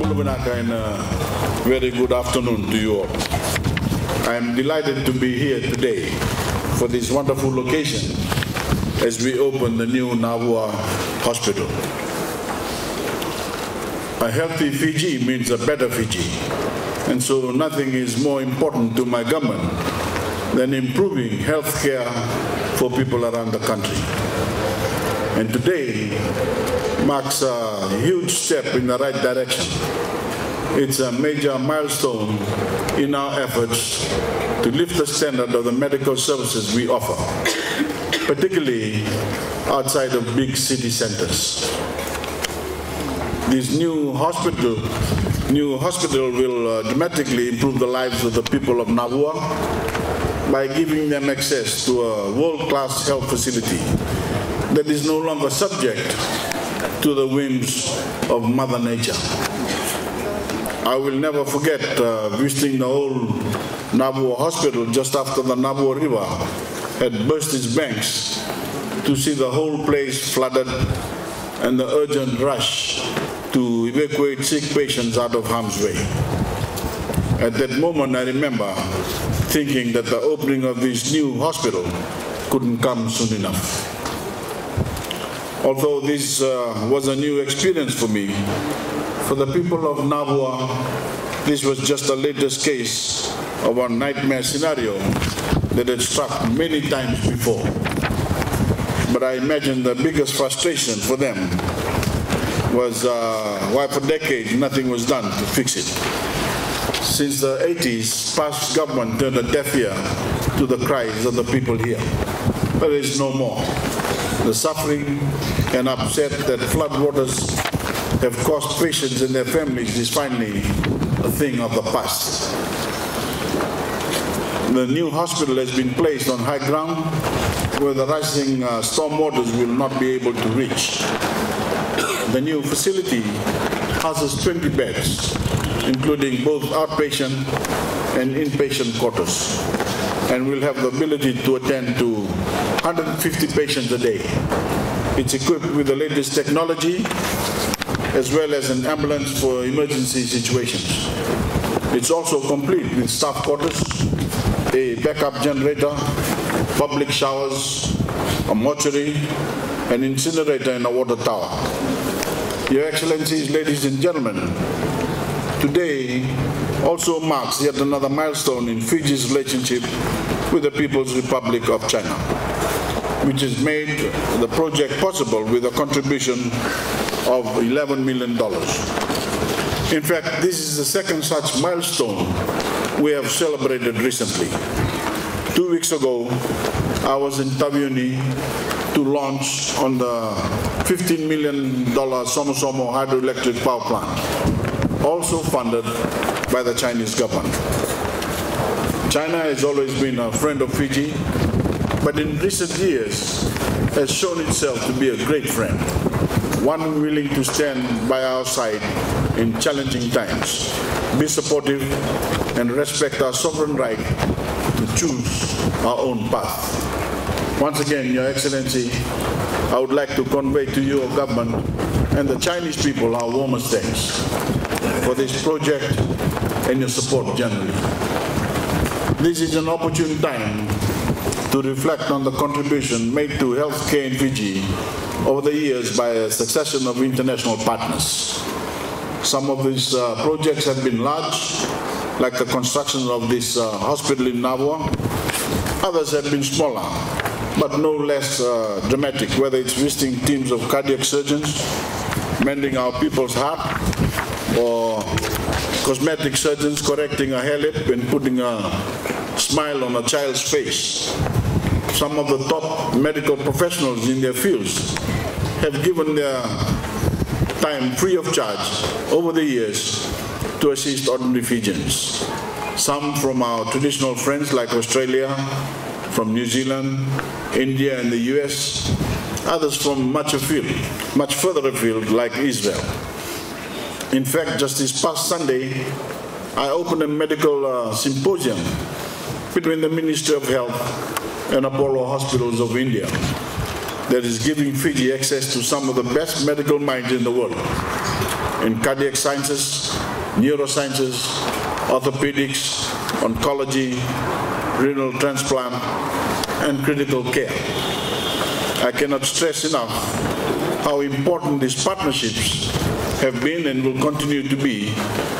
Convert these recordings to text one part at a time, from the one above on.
Lubinaka, and a very good afternoon to you all. I am delighted to be here today for this wonderful location as we open the new Navua Hospital. A healthy Fiji means a better Fiji, and so nothing is more important to my government than improving health care for people around the country. And today marks a huge step in the right direction. It's a major milestone in our efforts to lift the standard of the medical services we offer, particularly outside of big city centers. This new hospital will dramatically improve the lives of the people of Navua by giving them access to a world-class health facility that is no longer subject to the whims of Mother Nature. I will never forget visiting the old Navua Hospital just after the Navua River had burst its banks to see the whole place flooded and the urgent rush to evacuate sick patients out of harm's way. At that moment, I remember thinking that the opening of this new hospital couldn't come soon enough. Although this was a new experience for me, for the people of Navua, this was just the latest case of a nightmare scenario that had struck many times before. But I imagine the biggest frustration for them was why for decades nothing was done to fix it. Since the 80s, past government turned a deaf ear to the cries of the people here. But there is no more. The suffering and upset that floodwaters have caused patients and their families is finally a thing of the past. The new hospital has been placed on high ground where the rising storm waters will not be able to reach. The new facility houses 20 beds, including both outpatient and inpatient quarters, and will have the ability to attend to 150 patients a day. It's equipped with the latest technology as well as an ambulance for emergency situations. It's also complete with staff quarters, a backup generator, public showers, a mortuary, an incinerator, and a water tower. Your Excellencies, ladies and gentlemen, today also marks yet another milestone in Fiji's relationship with the People's Republic of China, which has made the project possible with a contribution of $11 million. In fact, this is the second such milestone we have celebrated recently. 2 weeks ago, I was in Taveuni to launch on the $15 million Somosomo hydroelectric power plant, also funded by the Chinese government. China has always been a friend of Fiji, but in recent years has shown itself to be a great friend, one willing to stand by our side in challenging times, be supportive, and respect our sovereign right to choose our own path. Once again, Your Excellency, I would like to convey to your government and the Chinese people our warmest thanks for this project and your support generally. This is an opportune time to reflect on the contribution made to healthcare in Fiji over the years by a succession of international partners. Some of these projects have been large, like the construction of this hospital in Navua. Others have been smaller, but no less dramatic, whether it's visiting teams of cardiac surgeons, mending our people's heart, or cosmetic surgeons correcting a hair lip and putting a smile on a child's face. Some of the top medical professionals in their fields have given their time free of charge over the years to assist ordinary Fijians. Some from our traditional friends like Australia, from New Zealand, India, and the US, others from much further afield like Israel. In fact, just this past Sunday, I opened a medical symposium between the Ministry of Health and Apollo Hospitals of India that is giving Fiji access to some of the best medical minds in the world. in cardiac sciences, neurosciences, orthopedics, oncology, renal transplant, and critical care. I cannot stress enough how important these partnerships have been and will continue to be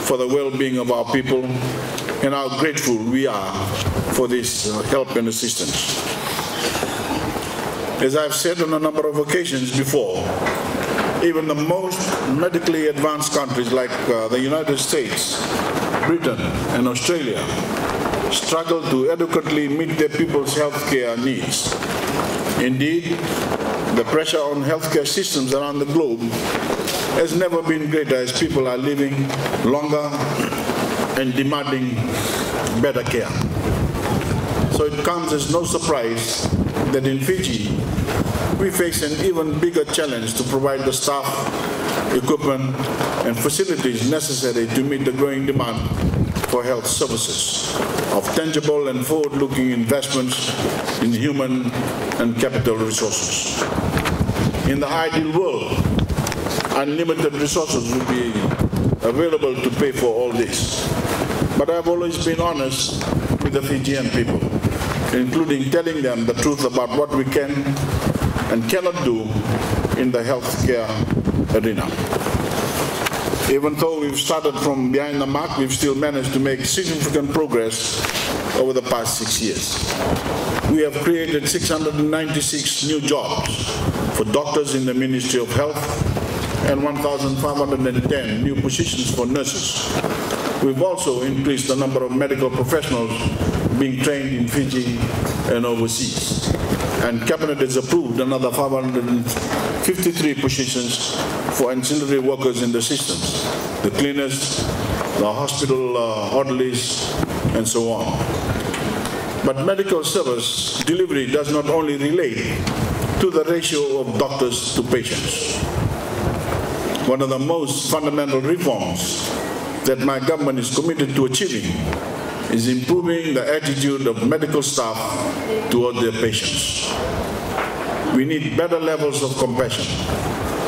for the well-being of our people, and how grateful we are for this help and assistance. As I've said on a number of occasions before, even the most medically advanced countries like the United States, Britain, and Australia struggle to adequately meet their people's healthcare needs. Indeed, the pressure on healthcare systems around the globe has never been greater as people are living longer and demanding better care. So it comes as no surprise that in Fiji, we face an even bigger challenge to provide the staff, equipment, and facilities necessary to meet the growing demand for health services, of tangible and forward-looking investments in human and capital resources. In the ideal world, unlimited resources will be available to pay for all this. But I've always been honest with the Fijian people, including telling them the truth about what we can and cannot do in the healthcare arena. Even though we've started from behind the mark, we've still managed to make significant progress over the past 6 years. We have created 696 new jobs for doctors in the Ministry of Health and 1,510 new positions for nurses. We've also increased the number of medical professionals being trained in Fiji and overseas. And Cabinet has approved another 553 positions for ancillary workers in the systems, the cleaners, the hospital orderlies, and so on. But medical service delivery does not only relate to the ratio of doctors to patients. One of the most fundamental reforms that my government is committed to achieving is improving the attitude of medical staff toward their patients. We need better levels of compassion,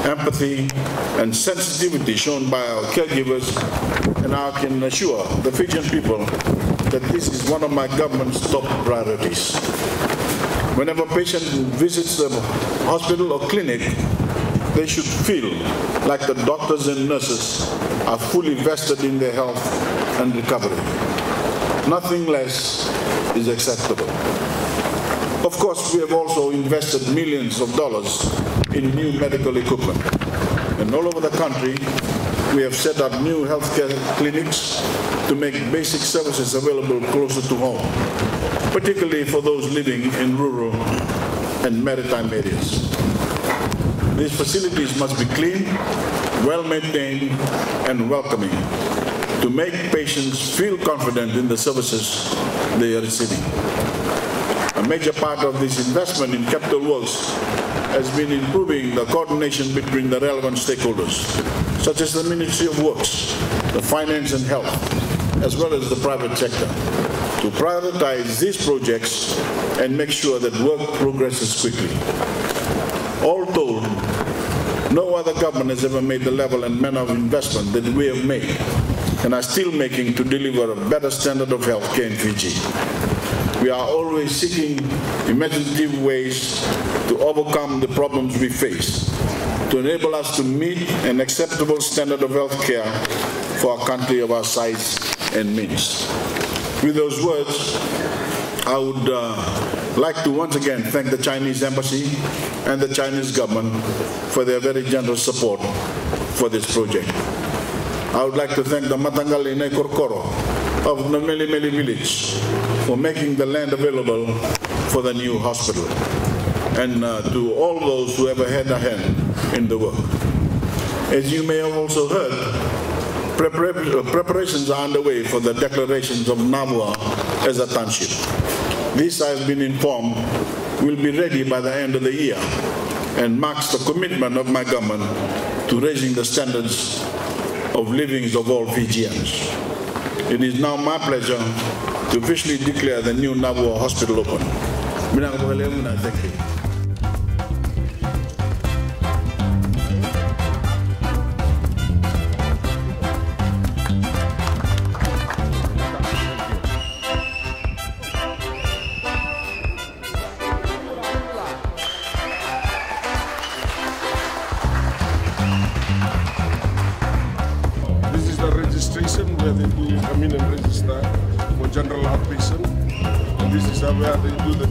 empathy, and sensitivity shown by our caregivers, and I can assure the Fijian people that this is one of my government's top priorities. Whenever a patient visits the hospital or clinic, they should feel like the doctors and nurses are fully vested in their health and recovery. Nothing less is acceptable. Of course, we have also invested millions of dollars in new medical equipment. And all over the country, we have set up new healthcare clinics to make basic services available closer to home, particularly for those living in rural and maritime areas. These facilities must be clean, well-maintained, and welcoming to make patients feel confident in the services they are receiving. A major part of this investment in capital works has been improving the coordination between the relevant stakeholders, such as the Ministry of Works, the Finance and Health, as well as the private sector, to prioritize these projects and make sure that work progresses quickly. All told, no other government has ever made the level and manner of investment that we have made and are still making to deliver a better standard of health care in Fiji. We are always seeking imaginative ways to overcome the problems we face, to enable us to meet an acceptable standard of health care for a country of our size and means. With those words, I would like to once again thank the Chinese Embassy and the Chinese government for their very generous support for this project. I would like to thank the Matangali Korkoro of the Meli Meli village for making the land available for the new hospital, and to all those who ever had a hand in the work. As you may have also heard, preparations are underway for the declarations of Navua as a township. This, I have been informed, will be ready by the end of the year and marks the commitment of my government to raising the standards of living of all Fijians. It is now my pleasure to officially declare the new Navua Hospital open. Thank you. where they do come in and register for general outpatient. And this is where they do the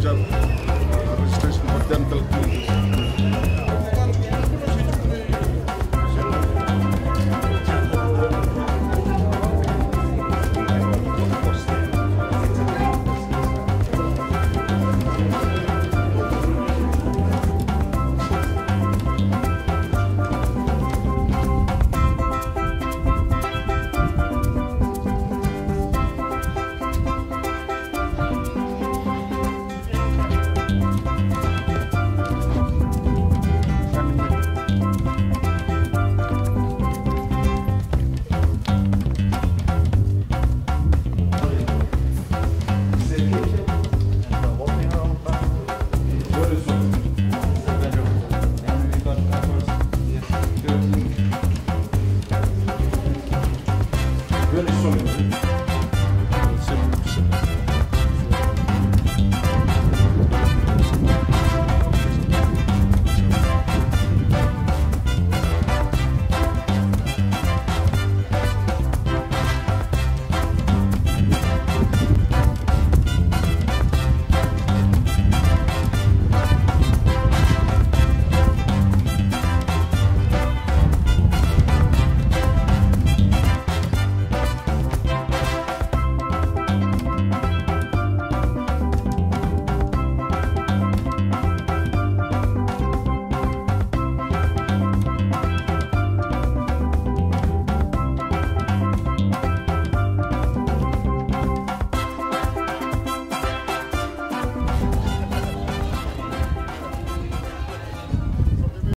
registration for dental clinics. Really solid.